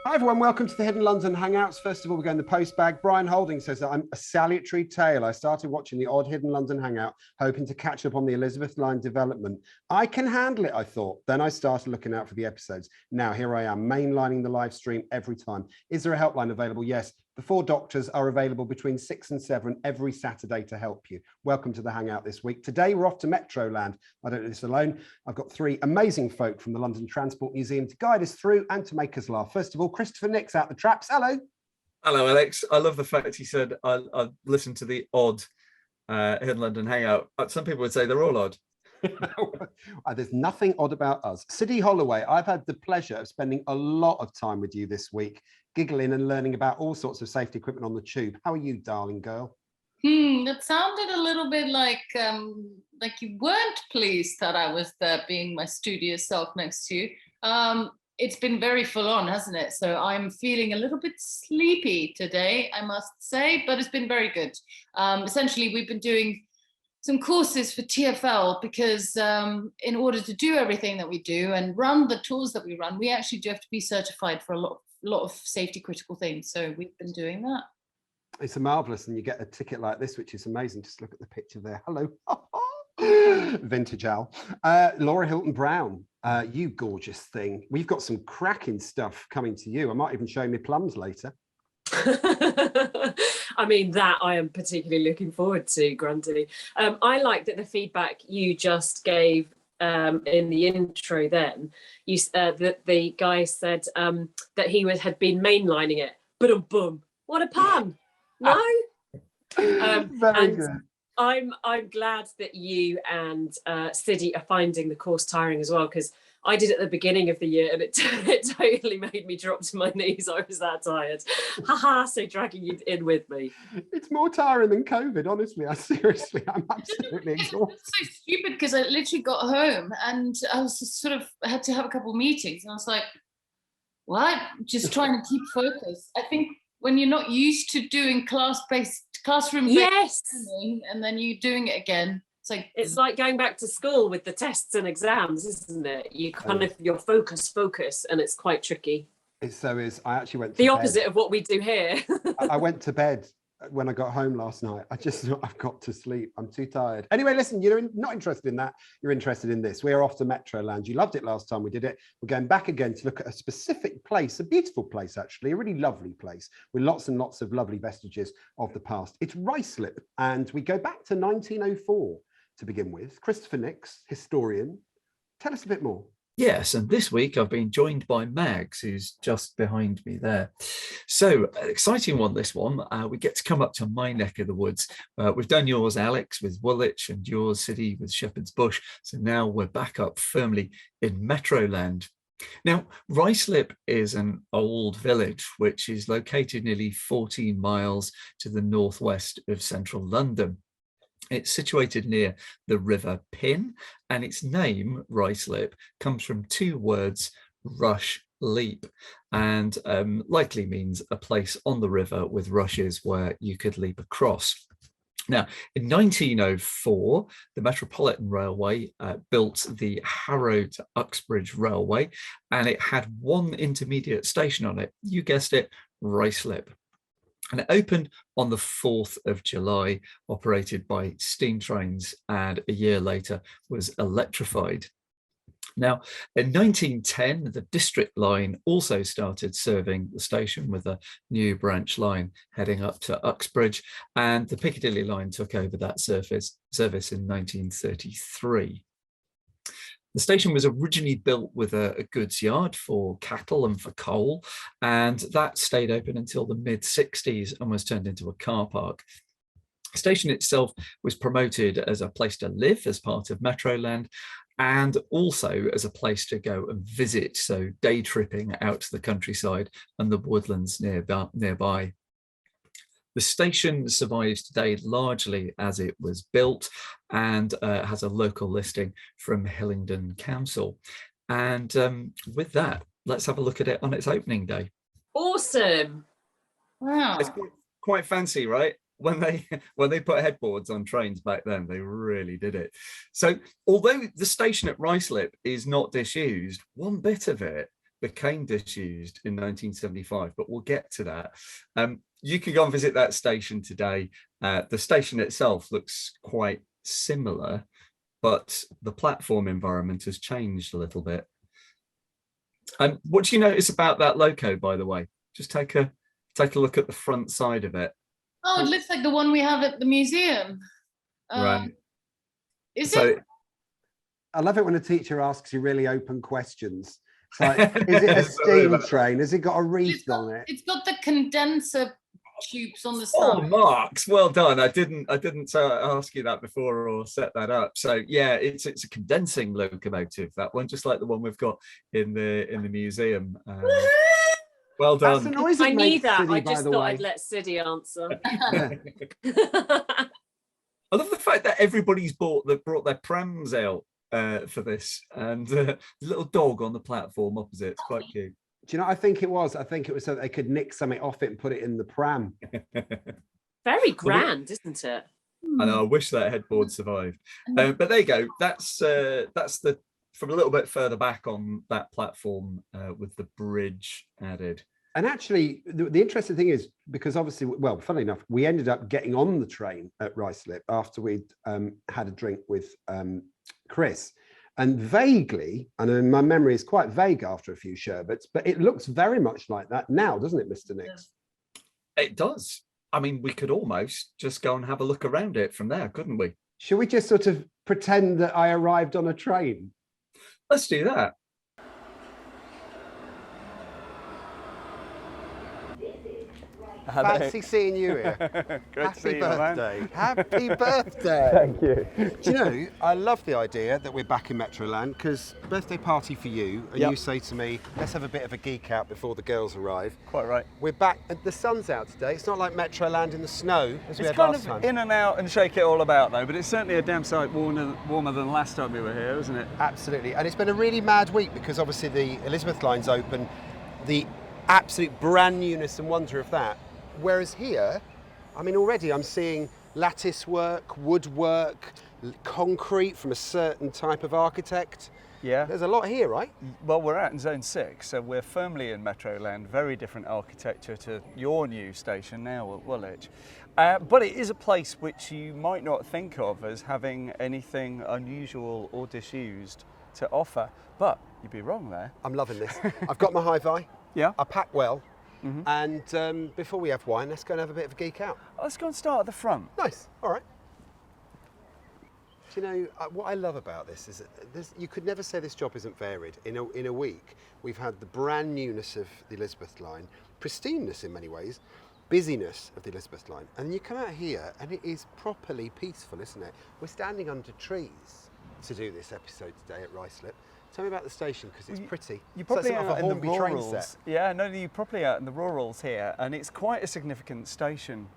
Hi everyone, welcome to the Hidden London Hangouts. First of all, we're going to the post bag. Brian Holding says that I'm a salutary tale. I started watching the odd Hidden London Hangout, hoping to catch up on the Elizabeth line development. I can handle it, I thought. Then I started looking out for the episodes. Now here I am, mainlining the live stream every time. Is there a helpline available? Yes. The 4 doctors are available between 6 and 7 every Saturday to help you. Welcome to the Hangout this week. Today, we're off to Metroland. I don't do this alone. I've got 3 amazing folk from the London Transport Museum to guide us through and to make us laugh. First of all, Christopher Nix out the traps. Hello. Hello, Alex. I love the fact he said I listened to the odd Hidden London Hangout. Some people would say they're all odd. There's nothing odd about us. Siddy Holloway, I've had the pleasure of spending a lot of time with you this week, giggling and learning about all sorts of safety equipment on the tube. How are you, darling girl? That sounded a little bit like you weren't pleased that I was there being my studious self next to you. It's been very full on, hasn't it? So I'm feeling a little bit sleepy today, I must say, but it's been very good. Essentially, we've been doing some courses for TfL because in order to do everything that we do and run the tours that we run, we actually do have to be certified for a lot of safety critical things. So we've been doing that. It's marvelous, and you get a ticket like this, which is amazing. Just look at the picture there. Hello. Vintage Al. Laura Hilton Brown, you gorgeous thing. We've got some cracking stuff coming to you. I might even show you my plums later. I mean, that I am particularly looking forward to, Grundy. I like that the feedback you just gave in the intro then, that the guy said that he had been mainlining it. Boom. What a pun. No? Very good. I'm glad that you and Siddy are finding the course tiring as well, because I did at the beginning of the year and it totally made me drop to my knees. I was that tired. Haha, so dragging you in with me. It's more tiring than COVID, honestly. I'm absolutely exhausted. It's so stupid because I literally got home and I was just I had to have a couple of meetings and I was like, what? Just trying to keep focus. I think when you're not used to doing classroom-based learning, and then you're doing it again, it's like going back to school with the tests and exams, isn't it? You kind of your focus, and it's quite tricky. It so is. I actually went to the opposite of what we do here. I went to bed when I got home last night. I just thought I've got to sleep. I'm too tired. Anyway, listen, you're not interested in that. You're interested in this. We're off to Metroland. You loved it last time we did it. We're going back again to look at a specific place, a beautiful place, actually, a really lovely place with lots and lots of lovely vestiges of the past. It's Ruislip, and we go back to 1904 to begin with. Christopher Nix, historian. Tell us a bit more. Yes, and this week I've been joined by Mags, who's just behind me there. So, exciting one, this one. We get to come up to my neck of the woods. We've done yours, Alex, with Woolwich, and yours, Siddy, with Shepherd's Bush. So now we're back up firmly in Metroland. Now, Ruislip is an old village which is located nearly 14 miles to the northwest of central London. It's situated near the River Pin, and its name, Ruislip, comes from 2 words, rush, leap, and likely means a place on the river with rushes where you could leap across. Now, in 1904, the Metropolitan Railway built the Harrow to Uxbridge Railway, and it had 1 intermediate station on it. You guessed it, Ruislip. And it opened on the 4th of July, operated by steam trains, and a year later was electrified. Now, in 1910, the District line also started serving the station with a new branch line heading up to Uxbridge, and the Piccadilly line took over that service in 1933. The station was originally built with a goods yard for cattle and for coal, and that stayed open until the mid-60s and was turned into a car park. The station itself was promoted as a place to live as part of Metroland, and also as a place to go and visit, so day tripping out to the countryside and the woodlands nearby. The station survives today largely as it was built, and has a local listing from Hillingdon Council. And with that, let's have a look at it on its opening day. Awesome. Wow. It's quite fancy, right? When they put headboards on trains back then, they really did it. So although the station at Ruislip is not disused, one bit of it became disused in 1975, but we'll get to that. You can go and visit that station today. The station itself looks quite similar, but the platform environment has changed a little bit. What do you notice about that loco, by the way? Just take a look at the front side of it. Oh, it looks like the one we have at the museum. Right. Is it? I love it when a teacher asks you really open questions. It's like, is it a steam train? Has it got a wreath on it? It's got the condenser tubes on the Oh, side. Marks, well done. I didn't ask you that before or set that up. So yeah, it's a condensing locomotive, that one, just like the one we've got in the museum. Well done. That's the noise I it knew makes, that. Sidney, I by just the thought way. I'd let Siddy answer. I love the fact that everybody's brought their prams out for this, and the little dog on the platform opposite. It's quite cute. Do you know what I think it was? I think it was so they could nick something off it and put it in the pram. Very grand, isn't it? I know. I wish that headboard survived. But there you go. That's the from a little bit further back on that platform with the bridge added. And actually, the interesting thing is, because obviously, well, funnily enough, we ended up getting on the train at Ruislip after we'd had a drink with Chris. And vaguely, and my memory is quite vague after a few sherbets, but it looks very much like that now, doesn't it, Mr. Nix? It does. I mean, we could almost just go and have a look around it from there, couldn't we? Should we just sort of pretend that I arrived on a train? Let's do that. Fancy seeing you here. Happy birthday. Happy birthday. Thank you. Do you know, I love the idea that we're back in Metroland, because birthday party for you, and Yep. you say to me, let's have a bit of a geek out before the girls arrive. Quite right. We're back, the sun's out today. It's not like Metroland in the snow, as we It's had kind last of time. in and out and shake it all about though, but it's certainly a damn sight warmer than last time we were here, isn't it? Absolutely, and it's been a really mad week, because obviously the Elizabeth line's open, the absolute brand newness and wonder of that. Whereas here, I mean, already I'm seeing lattice work, woodwork, concrete from a certain type of architect. Yeah. There's a lot here, right? Well, we're out in Zone 6, so we're firmly in Metroland, very different architecture to your new station now at Woolwich. But it is a place which you might not think of as having anything unusual or disused to offer, but you'd be wrong there. I'm loving this. I've got my hi-fi. Yeah. I pack well. And before we have wine, let's go and have a bit of a geek out. Let's go and start at the front. Nice. All right. Do you know, what I love about this is that you could never say this job isn't varied. In a week, we've had the brand newness of the Elizabeth line, pristineness in many ways, busyness of the Elizabeth line. And you come out here and it is properly peaceful, isn't it? We're standing under trees to do this episode today at Ruislip. Tell me about the station, because it's pretty. You're It's like probably something out off a in the Hornby train rurals. set. Yeah, no, you're probably out in the rurals here, and it's quite a significant station.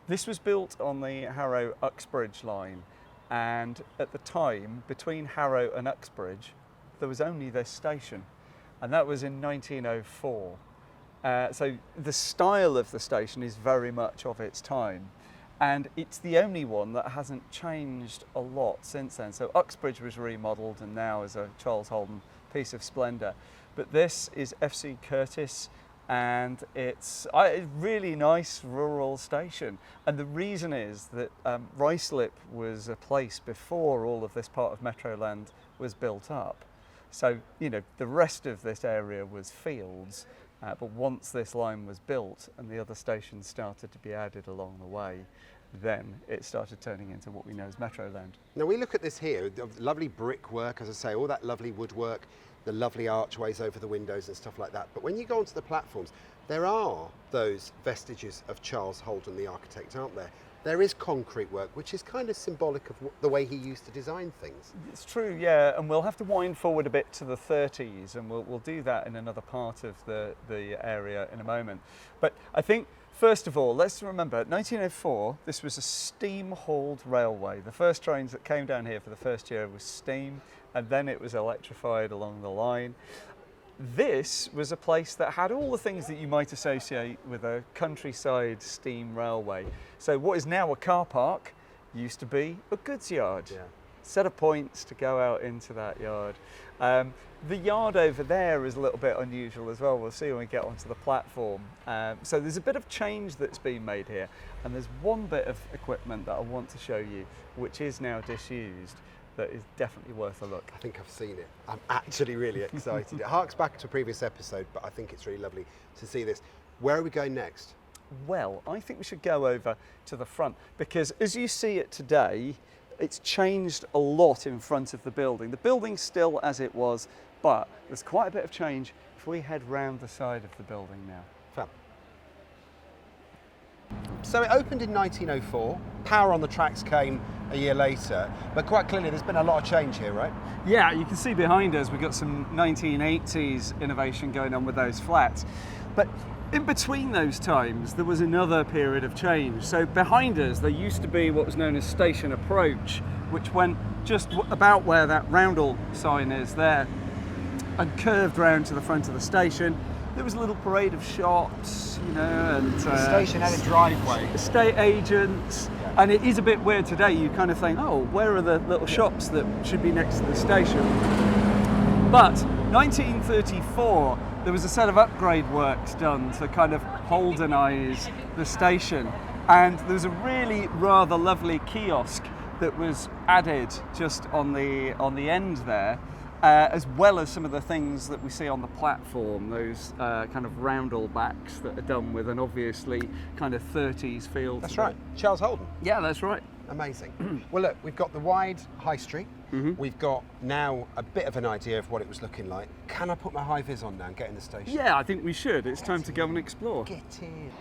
This was built on the Harrow-Uxbridge line, and at the time, between Harrow and Uxbridge, there was only this station, and that was in 1904. So the style of the station is very much of its time. And it's the only one that hasn't changed a lot since then. So Uxbridge was remodelled and now is a Charles Holden piece of splendour. But this is FC Curtis, and it's a really nice rural station. And the reason is that Ruislip was a place before all of this part of Metroland was built up. So, you know, the rest of this area was fields. But once this line was built and the other stations started to be added along the way, then it started turning into what we know as Metroland. Now we look at this here, the lovely brickwork, as I say, all that lovely woodwork, the lovely archways over the windows and stuff like that. But when you go onto the platforms, there are those vestiges of Charles Holden, the architect, aren't there? There is concrete work, which is kind of symbolic of the way he used to design things. It's true, yeah, and we'll have to wind forward a bit to the 30s, and we'll do that in another part of the area in a moment. But I think, first of all, let's remember, 1904, this was a steam-hauled railway. The first trains that came down here for the first year was steam, and then it was electrified along the line. This was a place that had all the things that you might associate with a countryside steam railway. So what is now a car park used to be a goods yard. Yeah. set of points to go out into that yard. The yard over there is a little bit unusual as well. We'll see when we get onto the platform. So there's a bit of change that's been made here, and there's one bit of equipment that I want to show you, which is now disused, that is definitely worth a look. I think I've seen it. I'm actually really excited. It harks back to a previous episode, but I think it's really lovely to see this. Where are we going next? Well, I think we should go over to the front, because as you see it today, it's changed a lot in front of the building. The building's still as it was, but there's quite a bit of change if we head round the side of the building now. Fab. So it opened in 1904. Power on the tracks came a year later, but quite clearly there's been a lot of change here, right? Yeah, you can see behind us we've got some 1980s innovation going on with those flats. But in between those times, there was another period of change. So behind us, there used to be what was known as Station Approach, which went just about where that roundel sign is there and curved round to the front of the station. There was a little parade of shops, you know, and The station had a driveway. estate agents. Yeah. And it is a bit weird today. You kind of think, oh, where are the little shops that should be next to the station? But 1934, there was a set of upgrade works done to kind of Holdenise the station, and there was a really rather lovely kiosk that was added just on the end there, as well as some of the things that we see on the platform, those kind of roundel backs that are done with an obviously kind of 30s feel. That's right, Charles Holden. Yeah, that's right. Amazing. Well, look, we've got the wide high street. Mm-hmm. We've got now a bit of an idea of what it was looking like. Can I put my high vis on now and get in the station? Yeah, I think we should. It's time to go and explore. Get in.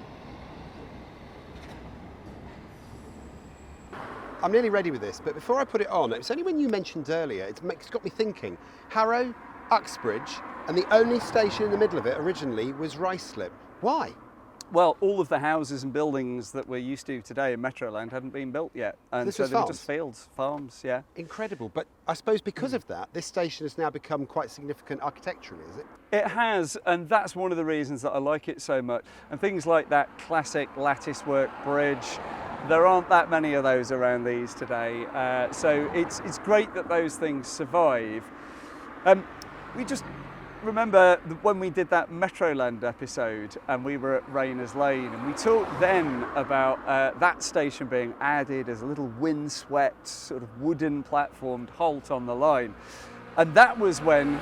I'm nearly ready with this, but before I put it on, it's only when you mentioned earlier, it's got me thinking. Harrow, Uxbridge, and the only station in the middle of it originally was Ruislip. Why? Well, all of the houses and buildings that we're used to today in Metroland hadn't been built yet. And This so was they were farms? just fields, farms, yeah. Incredible, but I suppose because of that, this station has now become quite significant architecturally, is it? It has, and that's one of the reasons that I like it so much. And things like that classic latticework bridge, there aren't that many of those around these today. So it's great that those things survive. We just remember when we did that Metroland episode and we were at Rayners Lane, and we talked then about that station being added as a little windswept sort of wooden platformed halt on the line. And that was when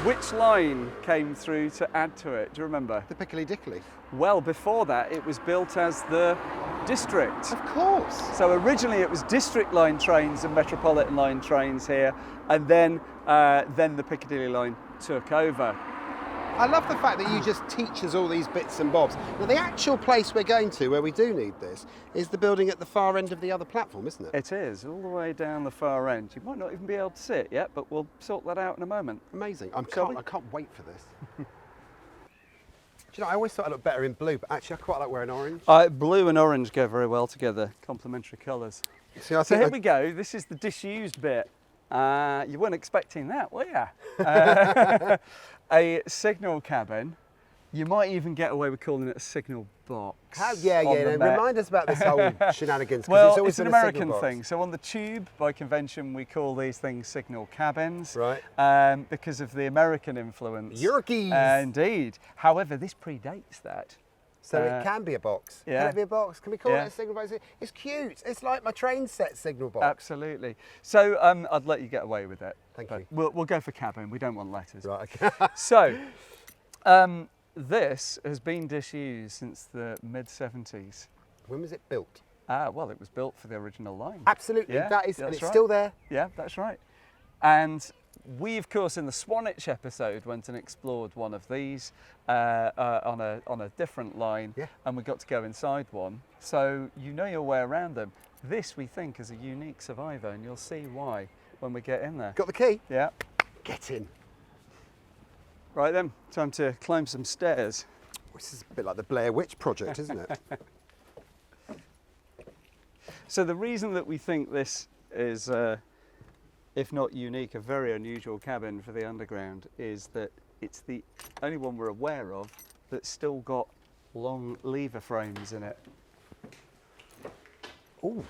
which line came through to add to it? Do you remember? The Piccadilly Dickley. Well, before that it was built as the District. Of course. So originally it was District line trains and Metropolitan line trains here, and then the Piccadilly line took over. I love the fact that you just teach us all these bits and bobs. Now, the actual place we're going to, where we do need this, is the building at the far end of the other platform, isn't it? It is, all the way down the far end. You might not even be able to see it yet, but we'll sort that out in a moment. Amazing. I Shall we? can't wait for this. Do you know, I always thought I looked better in blue, but actually I quite like wearing orange. Blue and orange go very well together, complementary colours. See, I So think here we go, this is the disused bit. You weren't expecting that, were you? A signal cabin. You might even get away with calling it a signal box. Yeah. on the Met. Remind us about this whole shenanigans. 'Cause Well, always it's an been a signal American box. thing. So on the tube, by convention, we call these things signal cabins. Right. Because of the American influence. Yerkees. Indeed. However, this predates that. So it can be a box. yeah. Can it be a box? Can we call Yeah. it a signal box? It's cute. It's like my train set signal box. Absolutely. So I'd let you get away with it. Thank but you. We'll go for cabin. We don't want letters. Right, okay. So this has been disused since the mid-70s. When was it built? Well, it was built for the original line. Absolutely. Yeah, that is, that's and it's right. still there. Yeah, that's right. And we, of course, in the Swanage episode, went and explored one of these on a different line, Yeah. and we got to go inside one. So you know your way around them. This, we think, is a unique survivor, and you'll see why when we get in there. Got the key? Yeah. Get in. Right then, time to climb some stairs. This is a bit like the Blair Witch Project, isn't it? So the reason that we think this is, if not unique, a very unusual cabin for the underground is that it's the only one we're aware of that's still got long lever frames in it. Ooh,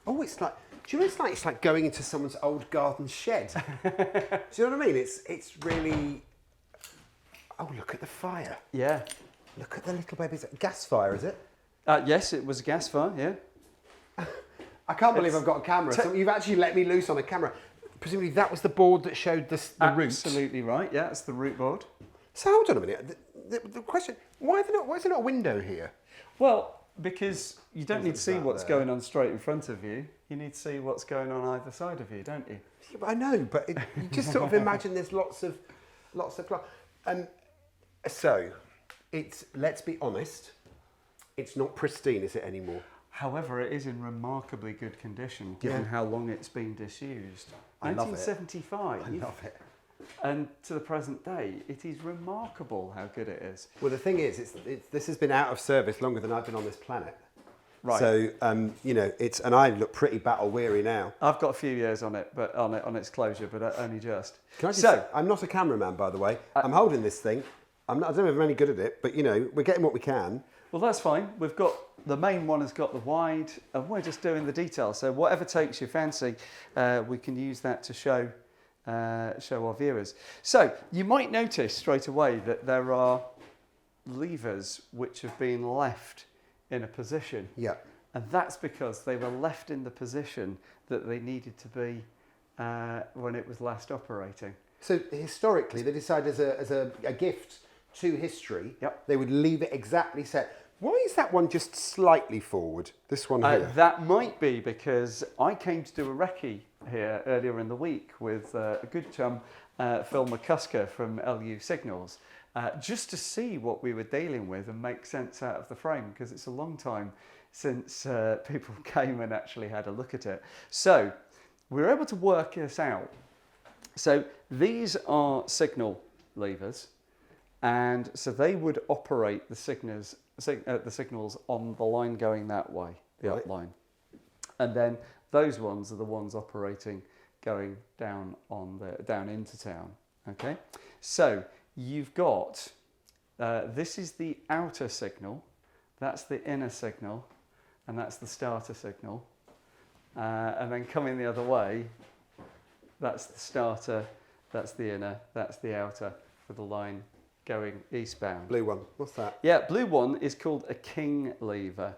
Oh, it's like, do you know, it's like going into someone's old garden shed. Do you know what I mean? It's really, oh, look at the fire. Yeah. Look at the little babies. Gas fire, is it? Yes, it was a gas fire, yeah. I can't believe I've got a camera. So you've actually let me loose on a camera. Presumably that was the board that showed the route. Absolutely right, yeah, it's the route board. So hold on a minute. The question, why is there not a window here? Well, because you don't need to see that what's there? going on straight in front of you. You need to see what's going on either side of you, don't you? Yeah, but I know, but you just sort of imagine there's lots of glass. So, let's be honest, it's not pristine, is it, anymore? However, it is in remarkably good condition, given how long it's been disused. I love it. 1975. I love it. And to the present day, it is remarkable how good it is. Well, the thing is, this has been out of service longer than I've been on this planet. Right. So, you know, and I look pretty battle weary now. I've got a few years on it, but on its closure, but only just. Can I just say, I'm not a cameraman, by the way. I'm holding this thing. I don't know if I'm any good at it, but you know, we're getting what we can. Well, that's fine. We've got the main one has got the wide, and we're just doing the detail. So whatever takes your fancy, we can use that to show our viewers. So you might notice straight away that there are levers which have been left in a position. Yeah. And that's because they were left in the position that they needed to be when it was last operating. So historically, they decided as a gift to history, Yep. they would leave it exactly set. Why is that one just slightly forward? This one here? That might be because I came to do a recce here earlier in the week with a good chum, Phil McCusker from LU Signals, just to see what we were dealing with and make sense out of the frame, because it's a long time since people came and actually had a look at it. So we were able to work this out. So these are signal levers, and so they would operate the signals on the line going that way, the Right. up line. And then those ones are the ones operating going down into town. Okay, so you've got this is the outer signal, that's the inner signal, and that's the starter signal. And then coming the other way, that's the starter, that's the inner, that's the outer for the line going eastbound. Blue one. What's that? Yeah, blue one is called a king lever.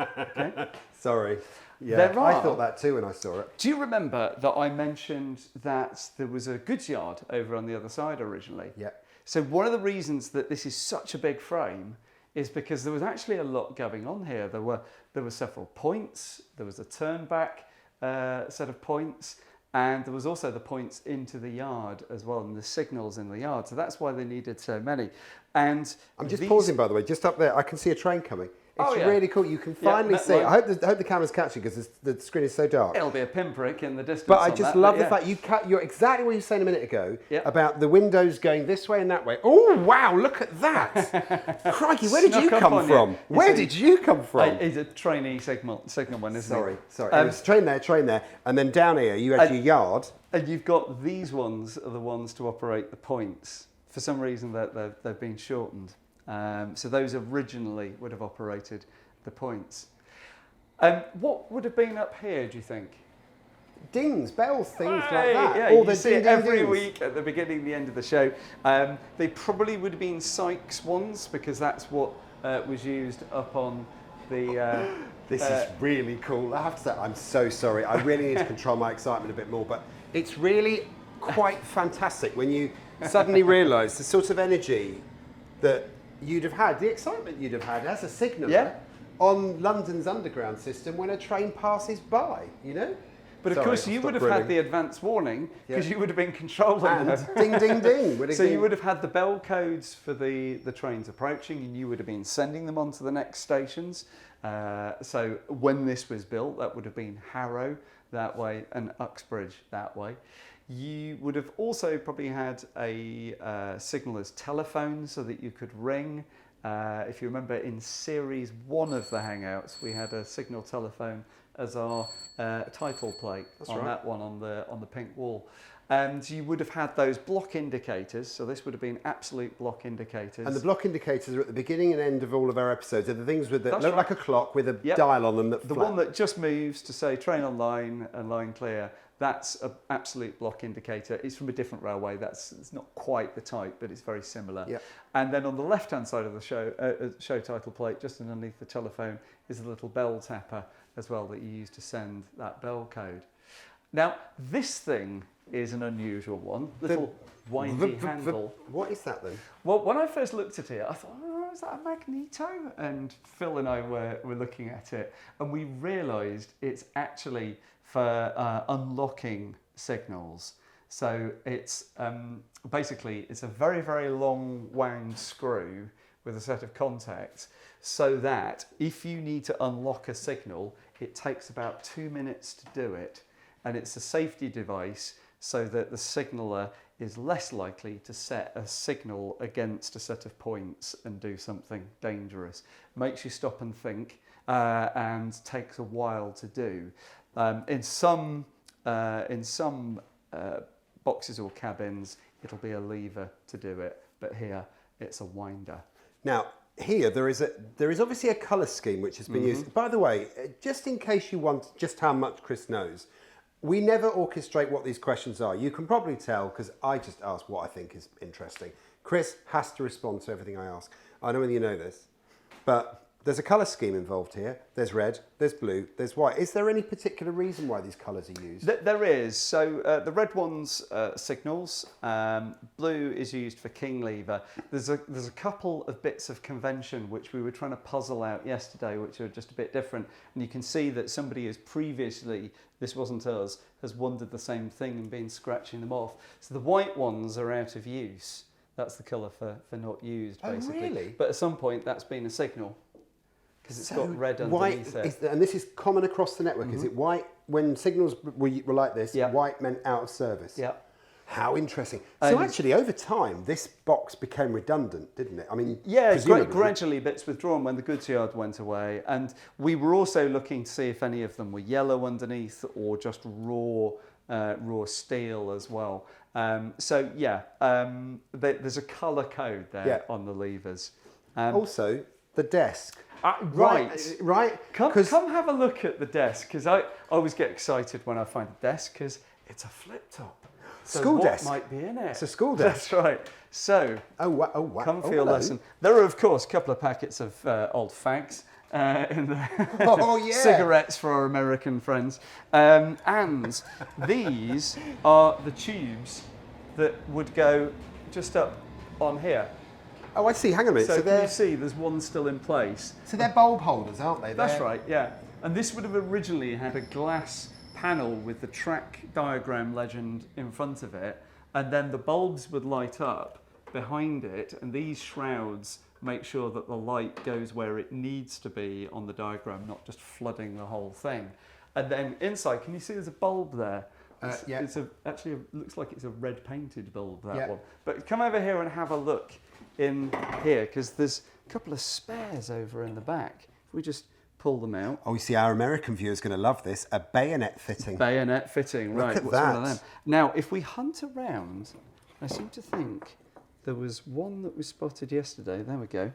Okay. Sorry. Yeah, There I are- thought that too when I saw it. Do you remember that I mentioned that there was a goods yard over on the other side originally? Yeah. So one of the reasons that this is such a big frame is because there was actually a lot going on here. There were several points, there was a turn back set of points, and there was also the points into the yard as well, and the signals in the yard. So that's why they needed so many. And I'm just these- pausing, by the way, just up there. I can see a train coming. It's Oh, yeah. really cool. You can finally see it. Metroland. I hope the camera's catching because the screen is so dark. It'll be a pinprick in the distance. But I on just that, love but the fact you're exactly what you were saying a minute ago Yeah. about the windows going this way and that way. Oh, wow, look at that. Crikey, where did you Snuck up come on you. from? Where It's a- did you come from? It's a trainee signal one, isn't it? Sorry. It was train there. And then down here, you had your yard. And you've got these ones are the ones to operate the points. For some reason, they've been shortened. So those originally would have operated the points. What would have been up here, do you think? Dings, bells, things Hey, like that. Yeah, All you the see it ding, every dings. week at the beginning and the end of the show. They probably would have been Sykes ones because that's what was used up on the... This is really cool. I have to say, I'm so sorry. I really need to control my excitement a bit more, but it's really quite fantastic when you suddenly realise the sort of energy that you'd have had, the excitement you'd have had as a signaller Yeah. on London's underground system when a train passes by, you know? But of Sorry, course, I'll you stop would have grilling. had the advance warning because Yeah. you would have been controlling And them. ding, ding, ding. Would it So been- you would have had the bell codes for the trains approaching, and you would have been sending them on to the next stations. So when this was built, that would have been Harrow that way and Uxbridge that way. You would have also probably had a signaller's telephone so that you could ring. If you remember, in series 1 of the Hangouts, we had a signal telephone as our title plate. That's on right. that one on the pink wall. And you would have had those block indicators. So this would have been absolute block indicators. And the block indicators are at the beginning and end of all of our episodes. They're the things that look like a clock with a dial on them. The one that just moves to say train on line and line clear. That's an absolute block indicator. It's from a different railway. It's not quite the type, but it's very similar. Yep. And then on the left-hand side of the show title plate, just underneath the telephone, is a little bell tapper as well that you use to send that bell code. Now, this thing is an unusual one. Little windy handle. What is that then? Well, when I first looked at it, I thought, is that a magneto? And Phil and I were looking at it, and we realised it's actually for unlocking signals. So it's basically it's a very, very long wound screw with a set of contacts, so that if you need to unlock a signal, it takes about 2 minutes to do it. And it's a safety device so that the signaller is less likely to set a signal against a set of points and do something dangerous. Makes you stop and think and takes a while to do. In some boxes or cabins, it'll be a lever to do it, but here it's a winder. Now, here there is obviously a colour scheme which has been used. By the way, just in case you want just how much Chris knows, we never orchestrate what these questions are. You can probably tell because I just ask what I think is interesting. Chris has to respond to everything I ask. I know whether you know this, but there's a colour scheme involved here. There's red, there's blue, there's white. Is there any particular reason why these colours are used? There is. So the red one's signals. Blue is used for king lever. There's a couple of bits of convention which we were trying to puzzle out yesterday, which are just a bit different. And you can see that somebody has previously, this wasn't us, has wondered the same thing and been scratching them off. So the white ones are out of use. That's the colour for not used, basically. Oh, really? But at some point, that's been a signal. Because it's got red underneath it. And this is common across the network. Is it white? When signals were like this, white meant out of service. Yeah. How interesting. So actually, over time, this box became redundant, didn't it? I mean, yeah, gradually bits withdrawn when the goods yard went away. And we were also looking to see if any of them were yellow underneath or just raw steel as well. So yeah, there's a colour code there on the levers. Also, the desk. Right. Come have a look at the desk, because I always get excited when I find a desk because it's a flip top. So school what desk might be in it? It's a school desk. That's right. So come for your lesson. There are of course a couple of packets of old fags in the cigarettes for our American friends, and these are the tubes that would go just up on here. Oh, I see. Hang on a minute. So can you see there's one still in place? So they're bulb holders, aren't they? That's right, yeah. And this would have originally had a glass panel with the track diagram legend in front of it, and then the bulbs would light up behind it, and these shrouds make sure that the light goes where it needs to be on the diagram, not just flooding the whole thing. And then inside, can you see there's a bulb there? Actually, it looks like it's a red painted bulb, that one. But come over here and have a look in here, because there's a couple of spares over in the back. If we just pull them out. Oh, you see, our American viewer's going to love this. A bayonet fitting. Bayonet fitting, right. Look at What's that. one of them? Now, if we hunt around, I seem to think there was one that we spotted yesterday, there we go,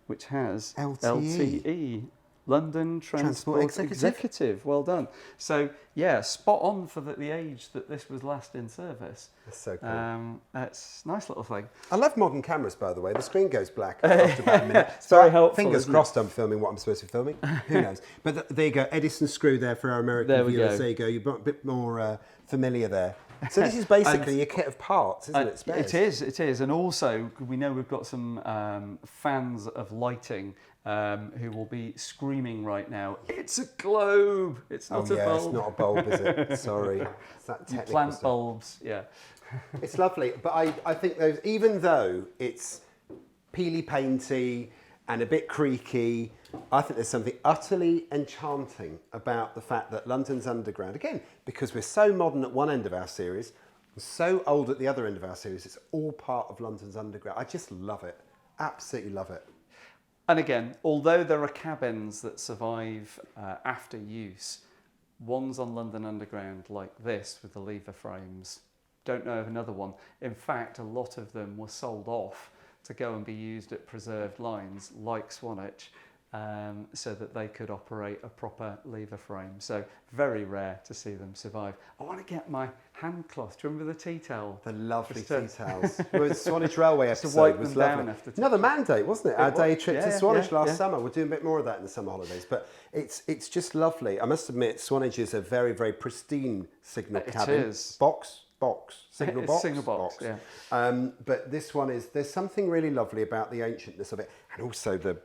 which has LTE. London Transport Executive. Well done. So, yeah, spot on for the age that this was last in service. That's so cool. It's a nice little thing. I love modern cameras, by the way. The screen goes black after about a minute. It's very helpful. Fingers crossed I'm filming what I'm supposed to be filming. Who knows? But there you go. Edison screw there for our American viewers. There you go. You're a bit more familiar there. So this is basically your kit of parts, isn't it? Spares. It is. And also, we know we've got some fans of lighting who will be screaming right now, it's a globe, it's not a bulb. It's not a bulb, is it? Sorry. It's that technical plant stuff. bulbs, yeah. It's lovely, but I think those, even though it's peely painty and a bit creaky, I think there's something utterly enchanting about the fact that London's Underground, again, because we're so modern at one end of our series, and so old at the other end of our series, it's all part of London's Underground. I just love it. Absolutely love it. And again, although there are cabins that survive after use, ones on London Underground like this with the lever frames don't know of another one. In fact, a lot of them were sold off to go and be used at preserved lines like Swanage, so that they could operate a proper lever frame. So very rare to see them survive. I want to get my hand cloth. Do you remember the tea towel? The lovely Just to- tea towels. It was Swanage Railway Just to episode. wipe Was them down lovely. after Another mandate, wasn't it? Our It day was. trip to Yeah, Swanage yeah, last yeah. summer. We're doing a bit more of that in the summer holidays. But it's just lovely. I must admit, Swanage is a very, very pristine signal It cabin. is. Box. Signal It's box. single box, yeah. But this one there's something really lovely about the ancientness of it, and also the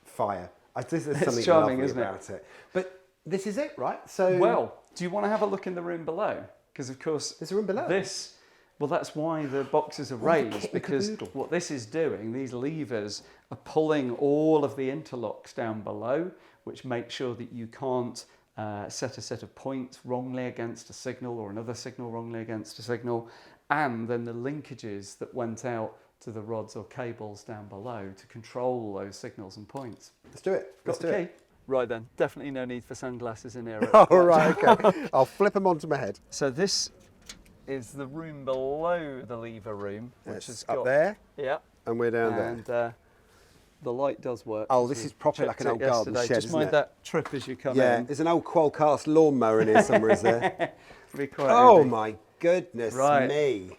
fire. There's something charming, lovely isn't it? about it. But this is it, right? So Well, do you want to have a look in the room below? Because of course There's a room below? That's why the boxes are the raised, kit and because caboodle. what this is doing, these levers are pulling all of the interlocks down below, which make sure that you can't set a set of points wrongly against a signal or another signal wrongly against a signal, and then the linkages that went out to the rods or cables down below to control those signals and points. let's do it. Got Let's the do key? it. Right then, definitely no need for sunglasses in here. All right, okay. I'll flip them onto my head. So this is the room below the lever room, which It's has up got there, Yeah, and we're down there. and the light does work. Oh, as this we is proper like checked an it old garden yesterday. shed, Just isn't mind it? that trip as you come Yeah, in. there's an old Qualcast lawnmower in here somewhere, is there? Be quite Oh handy. my goodness Right. me.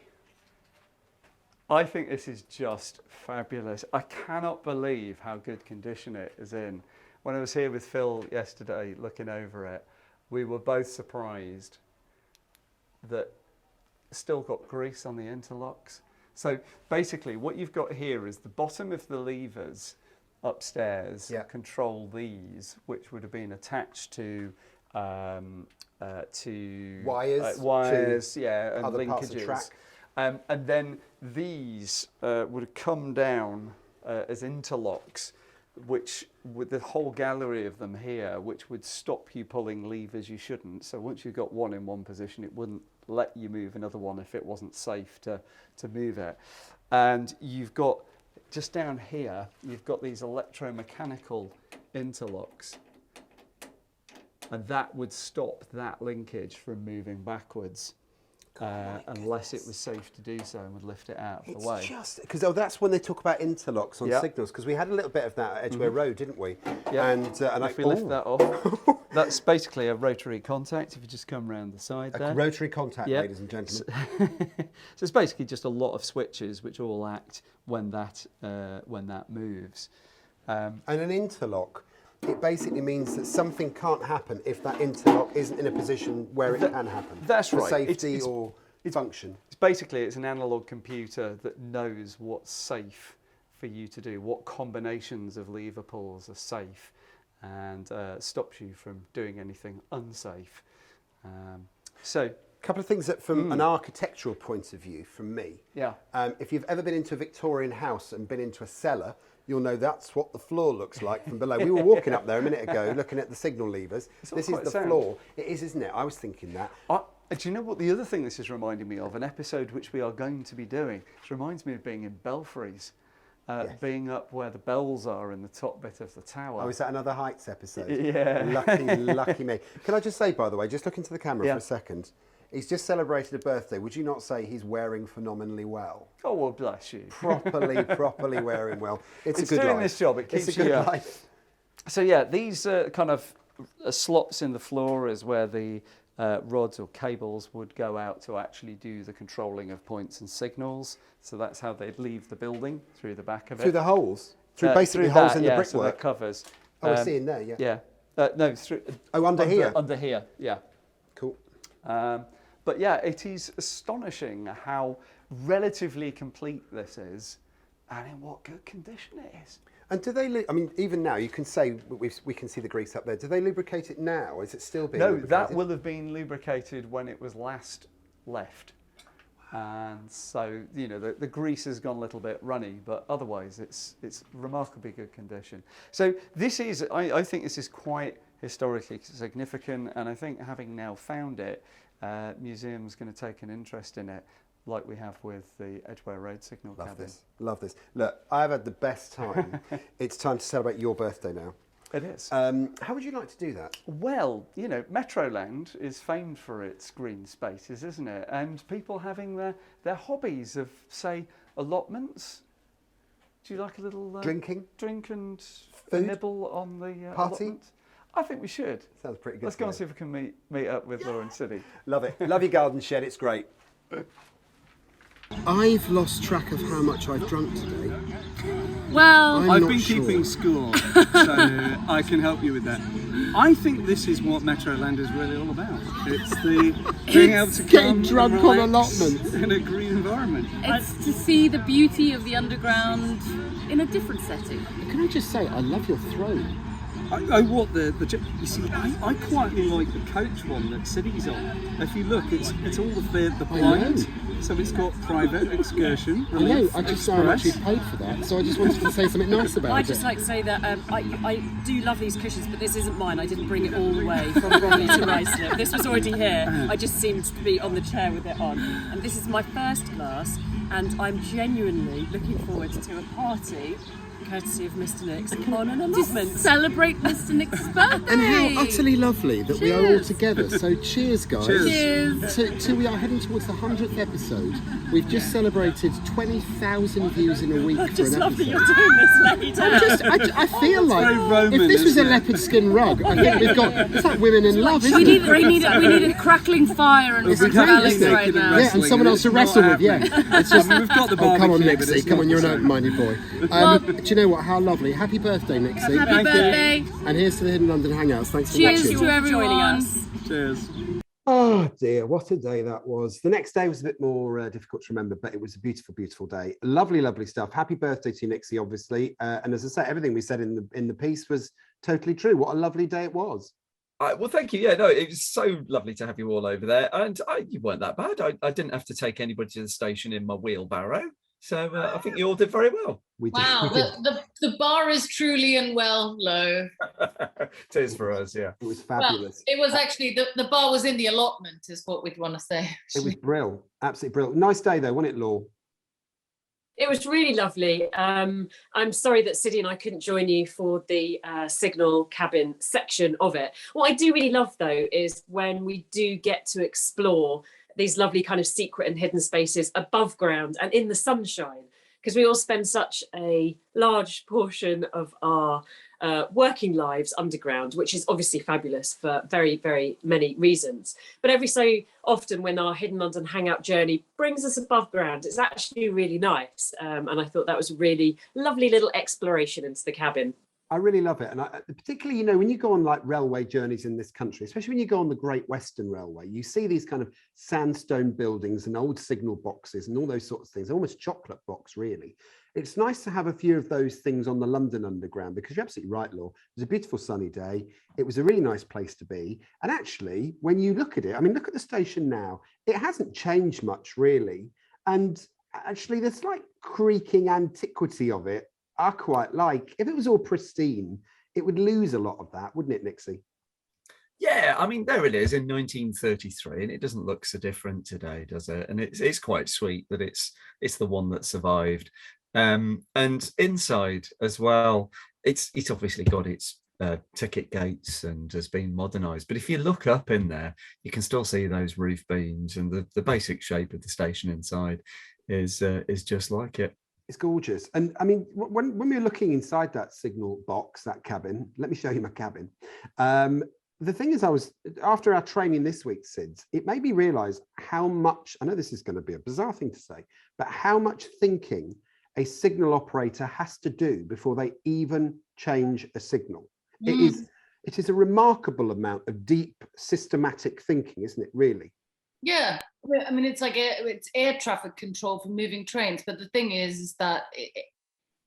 I think this is just fabulous. I cannot believe how good condition it is in. When I was here with Phil yesterday looking over it, we were both surprised that it's still got grease on the interlocks. So basically what you've got here is the bottom of the levers upstairs Yeah. control these, which would have been attached to Wires, yeah, and other linkages. parts of track. And then these would come down as interlocks, which with the whole gallery of them here, which would stop you pulling levers you shouldn't. So once you've got one in one position, it wouldn't let you move another one if it wasn't safe to move it. And you've got, just down here, you've got these electromechanical interlocks. And that would stop that linkage from moving backwards. Unless it was safe to do so and would lift it out of the way. It's just because that's when they talk about interlocks on Yep. signals, because we had a little bit of that at Edgware Road, didn't we? Yep. And If we lift that off, that's basically a rotary contact. If you just come around the side a there. rotary contact, Yep. ladies and gentlemen. So it's basically just a lot of switches which all act when that moves. And an interlock, it basically means that something can't happen if that interlock isn't in a position where it can happen. That's for right. Safety or function. It's an analog computer that knows what's safe for you to do, what combinations of lever pulls are safe, and stops you from doing anything unsafe. So, A couple of things that from an architectural point of view, from me. yeah. If you've ever been into a Victorian house and been into a cellar, you'll know that's what the floor looks like from below. We were walking up there a minute ago looking at the signal levers. It's all This is quite the sound. floor. It is, isn't it? I was thinking that. Do you know what the other thing this is reminding me of? An episode which we are going to be doing. It reminds me of being in belfries, Yes. being up where the bells are in the top bit of the tower. Oh, is that another Heights episode? Yeah. Lucky me. Can I just say, by the way, just look into the camera Yeah. for a second. He's just celebrated a birthday. Would you not say he's wearing phenomenally well? Oh, well, bless you. Properly wearing well. It's a good doing life. this job. It keeps it's a good you. life. So yeah, these kind of slots in the floor is where the rods or cables would go out to actually do the controlling of points and signals. So that's how they'd leave the building, through the back of it. Through the holes? Through basically through holes that, in the yeah, so brickwork? that covers. Oh, I see in there, yeah. Yeah. No, through. Oh, under here? Under here, yeah. Cool. But yeah, it is astonishing how relatively complete this is and in what good condition it is. And do they, I mean, even now, you can say, we can see the grease up there. Do they lubricate it now? Or is it still being No, lubricated? that will have been lubricated when it was last left. And so, you know, the grease has gone a little bit runny, but otherwise it's remarkably good condition. So this is, I think this is quite historically significant, and I think having now found it, museum's going to take an interest in it, like we have with the Edgware Road signal cabin. Love this. Look, I've had the best time. It's time to celebrate your birthday now. It is. How would you like to do that? Well, you know, Metroland is famed for its green spaces, isn't it? And people having their hobbies of, say, allotments. Do you like a little Drinking? drink and Food? nibble on the Party? allotment? I think we should. Sounds pretty good. Let's go and see if we can meet up with Laura and City. Love it. Love your garden shed. It's great. I've lost track of how much I've drunk today. Well, I've been keeping score, so I can help you with that. I think this is what Metroland is really all about. It's the being able to getting come drunk and on relax allotments in a green environment. it's to see the beauty of the underground in a different setting. Can I just say, I love your throne. What the you see, I quietly like the coach one that City's on. If you look, it's all of the blind. So it's got private, excursion, I know, relief, I just saw I actually express. paid for that, so I just wanted to say something nice about I'd it. just like to say that I do love these cushions, but this isn't mine. I didn't bring it all the way from Bromley to Ruislip. This was already here. I just seemed to be on the chair with it on. And this is my first glass, and I'm genuinely looking forward to a party, courtesy of Mr. Nix, on an allotment. Celebrate Mr. Nick's birthday. And how utterly lovely that we are all Cheers. together. So cheers, guys. Cheers. So we are heading towards the 100th episode. We've just celebrated 20,000 views in a week I for just an love that episode. you're doing this later. I feel like very Roman, if this was a isn't it? leopard skin rug, I think we've got, it's like women in love, isn't We it? need a crackling fire and We'd front of have Alex you right naked and now. Yeah, and someone else to It's wrestle not with, yeah. happening. It's just, We've got the oh, come on, barbecue, but Nixie, it's come not on, you're the an same. open-minded boy. Do you know what, how lovely. Happy birthday, Nixie. Happy birthday. And here's to the Hidden London Hangouts. Thanks for Cheers watching. to everyone. Joining us. Cheers. Oh dear, what a day that was. The next day was a bit more difficult to remember, but it was a beautiful, beautiful day. Lovely, lovely stuff. Happy birthday to you, Nixie, obviously. And as I say, everything we said in the piece was totally true. What a lovely day it was. Well, thank you. Yeah, no, it was so lovely to have you all over there. And you weren't that bad. I didn't have to take anybody to the station in my wheelbarrow. So I think you all did very well. We did. Wow, We did. the bar is truly and well low. It is for us, yeah. It was Well, fabulous. it was actually, the bar was in the allotment is what we'd want to say. It was brilliant. Absolutely brilliant. Nice day though, wasn't it, Law? It was really lovely. I'm sorry that Siddy and I couldn't join you for the signal cabin section of it. What I do really love, though, is when we do get to explore these lovely kind of secret and hidden spaces above ground and in the sunshine, because we all spend such a large portion of our working lives underground, which is obviously fabulous for very, very many reasons. But every so often when our Hidden London Hangout journey brings us above ground, it's actually really nice. And I thought that was a really lovely little exploration into the cabin. I really love it. And particularly, you know, when you go on like railway journeys in this country, especially when you go on the Great Western Railway, you see these kind of sandstone buildings and old signal boxes and all those sorts of things, almost chocolate box, really. It's nice to have a few of those things on the London Underground, because you're absolutely right, Law. It was a beautiful sunny day. It was a really nice place to be. And actually, when you look at it, I mean, look at the station now. It hasn't changed much, really. And actually, the slight creaking antiquity of it, I quite like. If it was all pristine, it would lose a lot of that, wouldn't it, Nixie? Yeah, I mean, there it is in 1933, and it doesn't look so different today, does it? And it's quite sweet that it's the one that survived. And inside as well, it's obviously got its ticket gates and has been modernised. But if you look up in there, you can still see those roof beams, and the basic shape of the station inside is just like it. It's gorgeous. And I mean, when we were looking inside that signal box, that cabin, let me show you my cabin. The thing is, after our training this week, Sids, it made me realise how much, I know this is going to be a bizarre thing to say, but how much thinking a signal operator has to do before they even change a signal. It is a remarkable amount of deep, systematic thinking, isn't it, really? Yeah, I mean, it's like it's air traffic control for moving trains. But the thing is that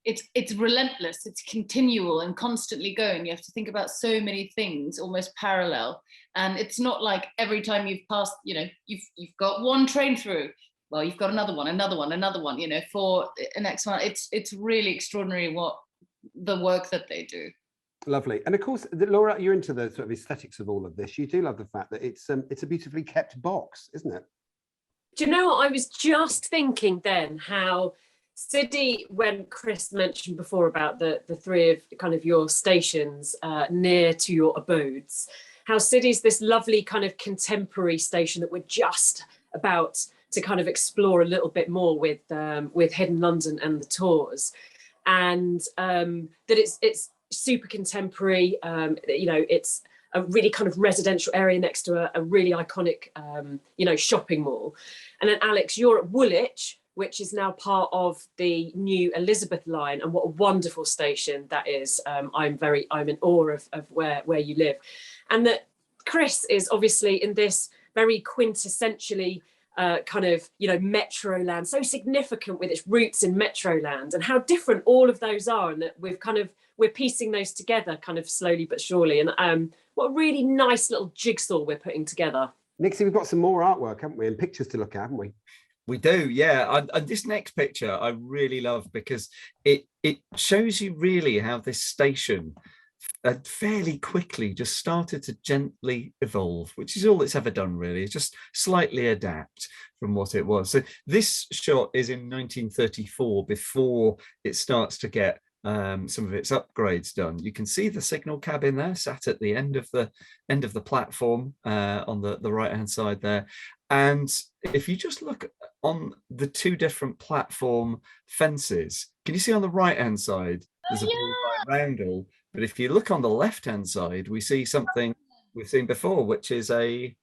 it's relentless. It's continual and constantly going. You have to think about so many things, almost parallel. And it's not like every time you've passed, you know, you've got one train through. Well, you've got another one, you know, for an X amount. It's really extraordinary what the work that they do. Lovely. And of course, Laura, you're into the sort of aesthetics of all of this. You do love the fact that it's a beautifully kept box, isn't it? Do you know what? I was just thinking then how Siddy, when Chris mentioned before about the three of kind of your stations near to your abodes, how Siddy's this lovely kind of contemporary station that we're just about to kind of explore a little bit more with Hidden London and the tours, and that it's super contemporary. You know, it's a really kind of residential area next to a really iconic, you know, shopping mall. And then Alex, you're at Woolwich, which is now part of the new Elizabeth line, and what a wonderful station that is. I'm in awe of where you live, and that Chris is obviously in this very quintessentially kind of, you know, Metroland, so significant with its roots in Metroland, and how different all of those are, and that we're piecing those together kind of slowly but surely. And what a really nice little jigsaw we're putting together. Nixie, we've got some more artwork, haven't we, and pictures to look at, haven't we? We do, yeah. And this next picture I really love, because it shows you really how this station fairly quickly just started to gently evolve, which is all it's ever done, really. It's just slightly adapt from what it was. So this shot is in 1934, before it starts to get some of its upgrades done. You can see the signal cabin there, sat at the end of the platform on the right hand side there. And if you just look on the two different platform fences, can you see on the right hand side there's a bullseye roundel, but if you look on the left hand side, we see something we've seen before, which is a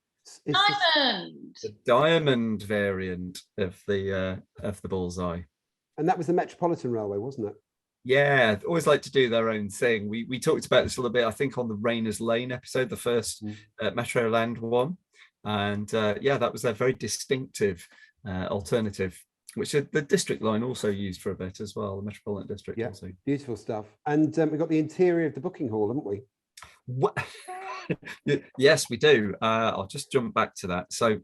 diamond variant of the bullseye. And that was the Metropolitan Railway, wasn't it? Yeah, always like to do their own thing. We talked about this a little bit, I think, on the Rainers Lane episode, the first Metroland one. And yeah, that was a very distinctive alternative, which the district line also used for a bit as well, the Metropolitan District. Yeah, also. Beautiful stuff. And we've got the interior of the booking hall, haven't we? What? Yes, we do. I'll just jump back to that. So.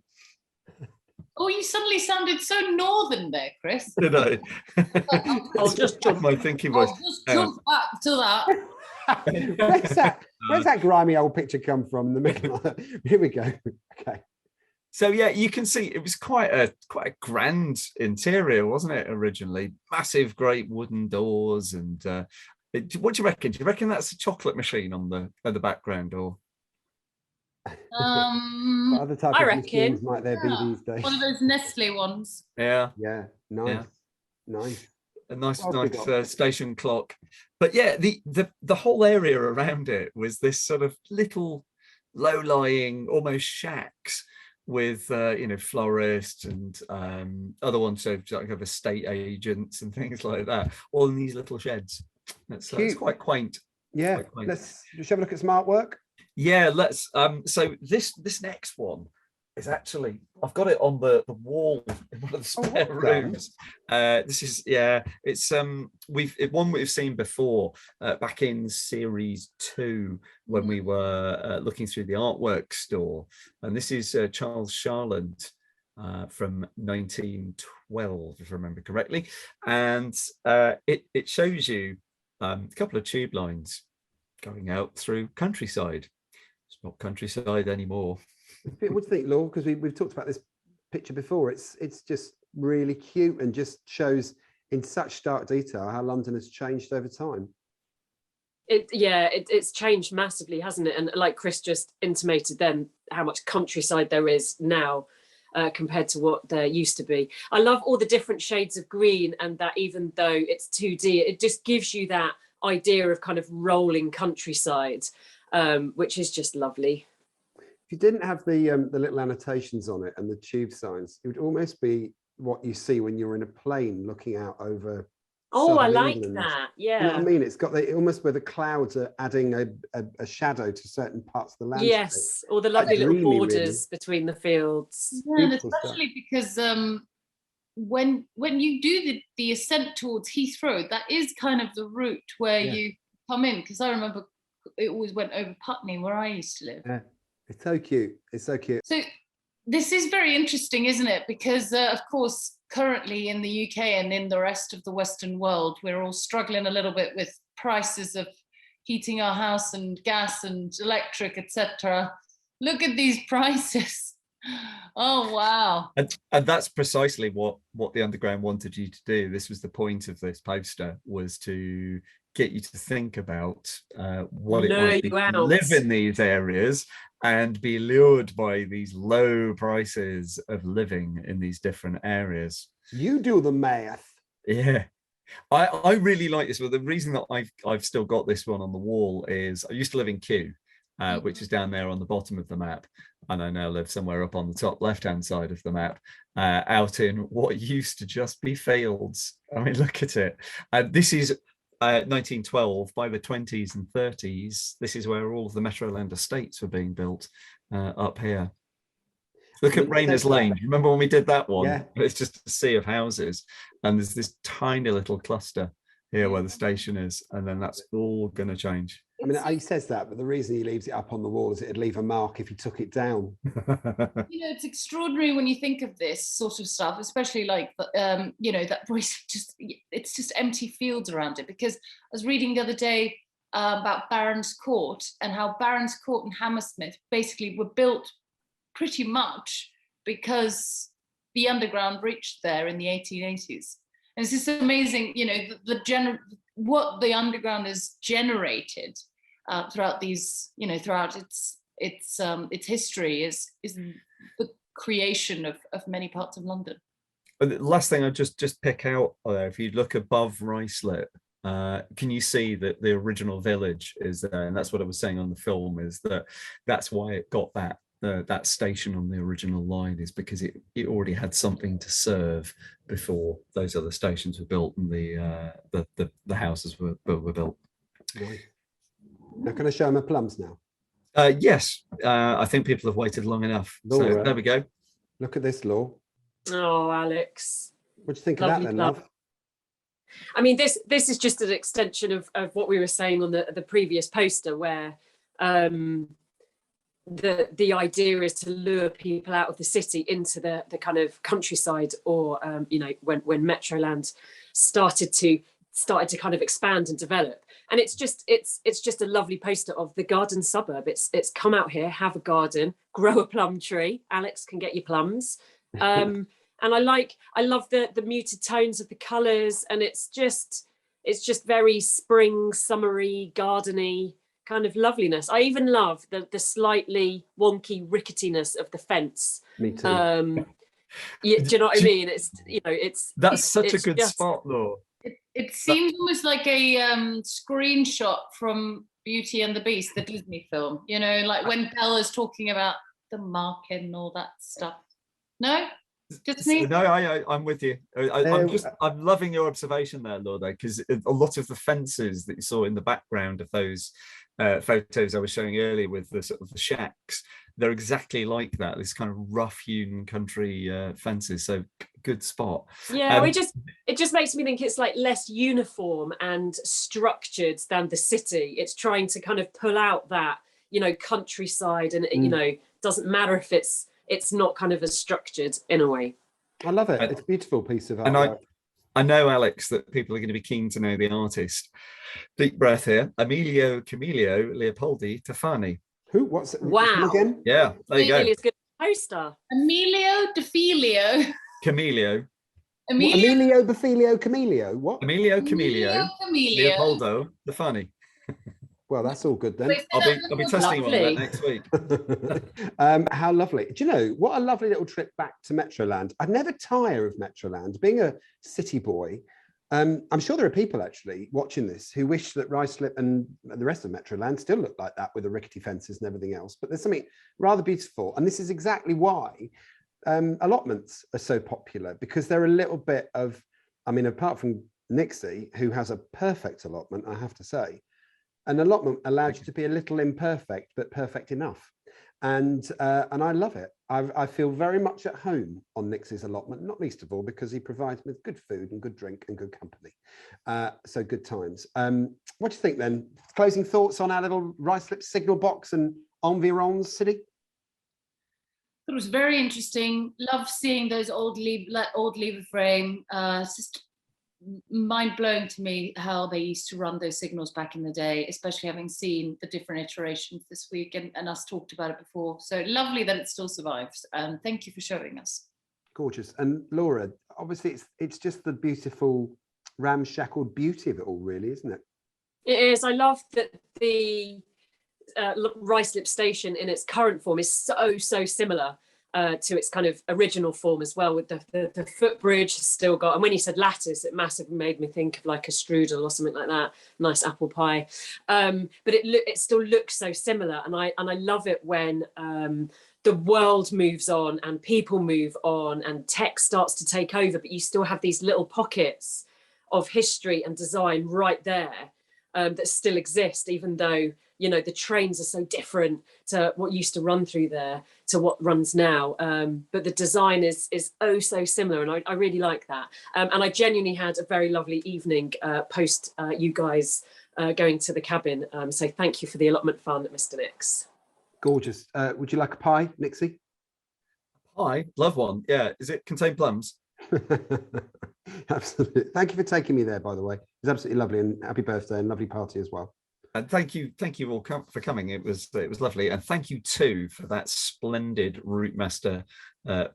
Oh, you suddenly sounded so northern there, Chris. Did I? I'll just jump. My thinking voice. I'll just jump back to that. Where's that grimy old picture come from in the middle? Here we go. Okay. So yeah, you can see it was quite a grand interior, wasn't it? Originally, massive, great wooden doors, and what do you reckon? Do you reckon that's a chocolate machine on the background, or? What other type of machines might there be these days? One of those Nestle ones. Yeah. Yeah. Nice. Yeah. Nice. A nice station clock. But yeah, the whole area around it was this sort of little low-lying, almost shacks with you know, florists and other ones, so like have estate agents and things like that, all in these little sheds. It's quite quaint. Yeah. Quite quaint. Let's have a look at some artwork. Yeah, let's. So this next one is actually, I've got it on the wall in one of the spare rooms. This is, yeah, it's one we've seen before back in series 2 when we were looking through the artwork store, and this is Charles Charland from 1912, if I remember correctly, and it shows you a couple of tube lines going out through countryside. It's not countryside anymore. What do you think, Laura? Because we've talked about this picture before. It's just really cute and just shows in such stark detail how London has changed over time. It's changed massively, hasn't it? And like Chris just intimated then, how much countryside there is now compared to what there used to be. I love all the different shades of green, and that even though it's 2D, it just gives you that idea of kind of rolling countryside, which is just lovely. If you didn't have the little annotations on it and the tube signs, it would almost be what you see when you're in a plane looking out over. Oh, I like England. that. Yeah. You know what I mean? It's got almost where the clouds are adding a shadow to certain parts of the landscape. Yes, or the lovely little borders between the fields. Yeah, and especially because when you do the ascent towards Heathrow, that is kind of the route where you come in. Because I remember it always went over Putney, where I used to live. Yeah. It's so cute. It's so cute. So this is very interesting, isn't it? Because of course, currently in the UK and in the rest of the Western world, we're all struggling a little bit with prices of heating our house and gas and electric, etc. Look at these prices. Oh, wow. And that's precisely what the Underground wanted you to do. This was the point of this poster, was to get you to think about what it Lure might be you to out. live in these areas and be lured by these low prices of living in these different areas. You do the math. Yeah. I really like this. Well, the reason that I've still got this one on the wall is I used to live in Kew, which is down there on the bottom of the map, and I now live somewhere up on the top left-hand side of the map, out in what used to just be fields. I mean, look at it. This is 1912. By the 20s and 30s, this is where all of the Metroland estates were being built up here. Look at Rayners Lane. Do you remember when we did that one? Yeah. It's just a sea of houses, and there's this tiny little cluster here where the station is, and then that's all going to change. I mean, he says that, but the reason he leaves it up on the wall is it'd leave a mark if he took it down. You know, it's extraordinary when you think of this sort of stuff, especially like, you know, that it's just empty fields around it. Because I was reading the other day about Barons Court, and how Barons Court and Hammersmith basically were built pretty much because the Underground reached there in the 1880s. And it's just amazing, you know, what the Underground has generated throughout these, you know, throughout its history is the creation of many parts of London. But the last thing I just pick out, if you look above Ruislip, can you see that the original village is there? And that's what I was saying on the film, is that's why it got that station on the original line, is because it already had something to serve before those other stations were built and the houses were built. Right. Now, can I show my plums now? Yes, I think people have waited long enough. Laura, so there we go. Look at this, Law. Oh, Alex. What do you think Lovely of that then, plum. love? I mean, this is just an extension of what we were saying on the previous poster, where the idea is to lure people out of the city into the kind of countryside, or you know, when Metroland started to kind of expand and develop. And it's just a lovely poster of the garden suburb. It's come out here, have a garden, grow a plum tree. Alex can get you plums. And I love the muted tones of the colours, and it's just very spring, summery, gardeny kind of loveliness. I even love the slightly wonky ricketiness of the fence. Me too. Yeah, do you know what I mean? It's, you know, That's such a good spot, though. It seems almost like a screenshot from Beauty and the Beast, the Disney film. You know, like when Bella's talking about the market and all that stuff. No? Just me? No, I'm with you. I'm loving your observation there, Lorda, because a lot of the fences that you saw in the background of those photos I was showing earlier with the sort of the shacks, they're exactly like that. This kind of rough-hewn country fences. So good spot. Yeah, it just makes me think it's like less uniform and structured than the city. It's trying to kind of pull out that, you know, countryside, and you know, doesn't matter if it's not kind of as structured in a way. I love it. It's a beautiful piece of art. And I know, Alex, that people are going to be keen to know the artist. Deep breath here. Emilio Camillo Leopoldi Tofani. Who? What's it? Wow. Again? Yeah, there you go. It's good poster. Emilio DeFilio. Camillo. Emilio Bafilio Camilio. What? Emilio Camillo Leopoldo Tofani. Well, that's all good then. I'll be testing on that next week. How lovely. Do you know, what a lovely little trip back to Metroland. I'd never tire of Metroland. Being a city boy, I'm sure there are people actually watching this who wish that Ruislip and the rest of Metroland still look like that with the rickety fences and everything else. But there's something rather beautiful. And this is exactly why allotments are so popular, because they're a little bit of, I mean, apart from Nixie, who has a perfect allotment, I have to say, an allotment allows you to be a little imperfect, but perfect enough. And I love it. I feel very much at home on Nixie's allotment, not least of all because he provides me with good food and good drink and good company. So good times. What do you think then? Closing thoughts on our little Ruislip signal box and environs city? It was very interesting. Love seeing those old lever frame. It's just mind-blowing to me how they used to run those signals back in the day, especially having seen the different iterations this week and us talked about it before. So lovely that it still survives. Thank you for showing us. Gorgeous. And Laura, obviously it's just the beautiful ramshackled beauty of it all, really, isn't it? It is. I love that the Ruislip station in its current form is so similar to its kind of original form as well, with the footbridge has still got, and when you said lattice, it massively made me think of like a strudel or something like that, nice apple pie. But it still looks so similar, and I love it when the world moves on and people move on and tech starts to take over, but you still have these little pockets of history and design right there that still exist, even though, you know, the trains are so different to what used to run through there to what runs now. But the design is oh so similar, and I really like that. And I genuinely had a very lovely evening post you guys going to the cabin. So thank you for the allotment fun, Mr. Nix. Gorgeous. Would you like a pie, Nixie? Pie, love one. Yeah, is it contain plums? Absolutely. Thank you for taking me there, by the way. It was absolutely lovely, and happy birthday and lovely party as well. And thank you all for coming. It was lovely, and thank you too for that splendid Routemaster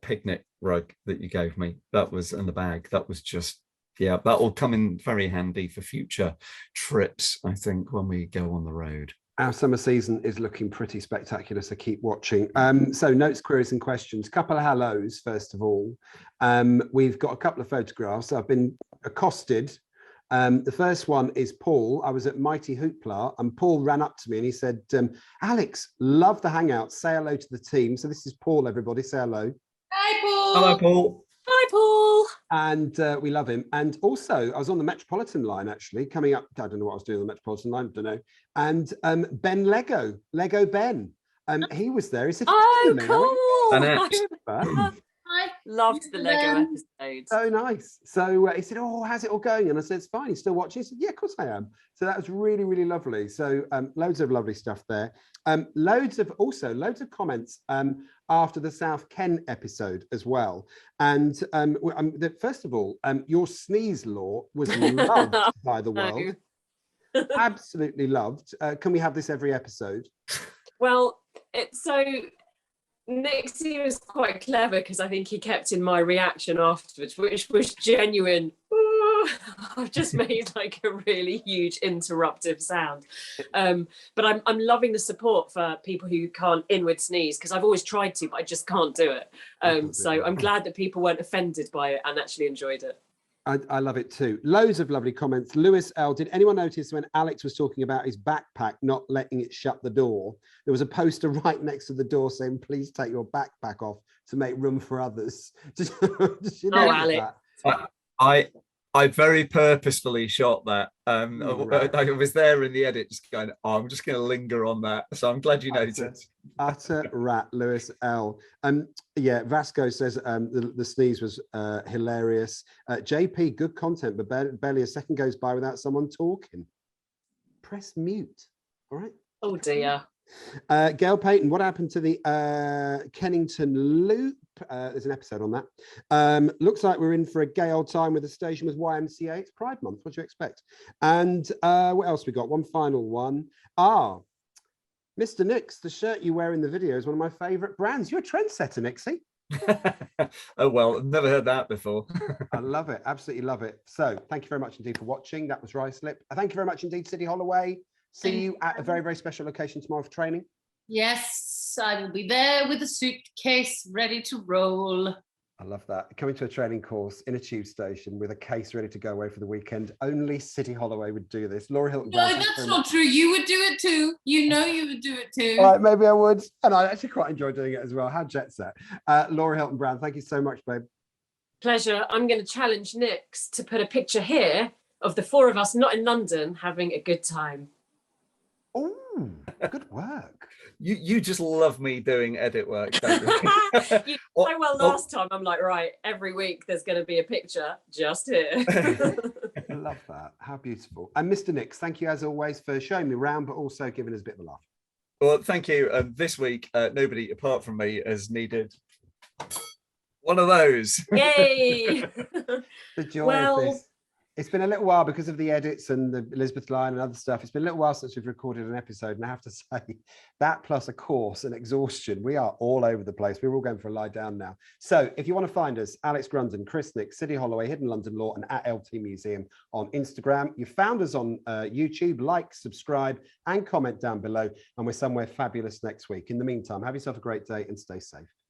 picnic rug that you gave me. That was in the bag. That was just, yeah, that will come in very handy for future trips, I think, when we go on the road. Our summer season is looking pretty spectacular, so keep watching. So notes, queries and questions. Couple of hellos, first of all. We've got a couple of photographs. I've been accosted. The first one is Paul. I was at Mighty Hoopla and Paul ran up to me and he said, Alex, love the Hangouts. Say hello to the team. So this is Paul, everybody. Say hello. Hi, Paul. Hello, Paul. Hi, Paul. And we love him. And also, I was on the Metropolitan line, actually, coming up. I don't know what I was doing on the Metropolitan line. I don't know. And Ben Lego Ben. He was there. He said, oh, And cool. I loved the Lego episode. So nice. So he said, oh, how's it all going? And I said, it's fine. You still watching? He said, yeah, of course I am. So that was really, really lovely. So loads of lovely stuff there. Loads of comments after the South Ken episode as well. And first of all, your sneeze law was loved by the world. Absolutely loved. Can we have this every episode? Well, Nixie was quite clever because I think he kept in my reaction afterwards, which was genuine. I've just made like a really huge interruptive sound. But I'm loving the support for people who can't inward sneeze, because I've always tried to, but I just can't do it. So I'm glad that people weren't offended by it and actually enjoyed it. I love it too. Loads of lovely comments. Lewis L, did anyone notice when Alex was talking about his backpack not letting it shut the door, there was a poster right next to the door saying, please take your backpack off to make room for others? Alex. I very purposefully shot that. I was there in the edit just going, oh, I'm just going to linger on that. So I'm glad you noticed. Utter rat, Lewis L. Yeah, Vasco says the sneeze was hilarious. JP, good content, but barely a second goes by without someone talking. Press mute. All right. Oh dear. Gail Payton, what happened to the Kennington Loop? There's an episode on that. Looks like we're in for a gay old time with the station with YMCA. It's Pride Month. What do you expect? And what else we got? One final one. Mr. Nix, the shirt you wear in the video is one of my favourite brands. You're a trendsetter, Nixie. Oh, well, I've never heard that before. I love it. Absolutely love it. So thank you very much indeed for watching. That was Ruislip. Thank you very much indeed, City Holloway. See you at a very, very special location tomorrow for training. Yes, I will be there with a suitcase ready to roll. I love that. Coming to a training course in a tube station with a case ready to go away for the weekend. Only City Holloway would do this. Laura Hilton. No, that's not true. You would do it too. You know you would do it too. All right, maybe I would. And I actually quite enjoy doing it as well. How jet set. Laura Hilton Brown, thank you so much, babe. Pleasure. I'm going to challenge Nix to put a picture here of the four of us, not in London, having a good time. Oh, good work. You just love me doing edit work, don't you? You did so well last time. I'm like, right, every week there's going to be a picture just here. I love that. How beautiful. And Mr. Nix, thank you as always for showing me around, but also giving us a bit of a laugh. Well, thank you. This week, nobody apart from me has needed one of those. Yay! The joy of this. It's been a little while because of the edits and the Elizabeth line and other stuff. It's been a little while since we've recorded an episode, and I have to say that plus a course and exhaustion, we are all over the place. We're all going for a lie down now. So if you want to find us, Alex Grunden, Chris Nick, City Holloway, Hidden London Law, and at LT Museum on Instagram. You found us on YouTube. Like, subscribe, and comment down below. And we're somewhere fabulous next week. In the meantime, have yourself a great day and stay safe.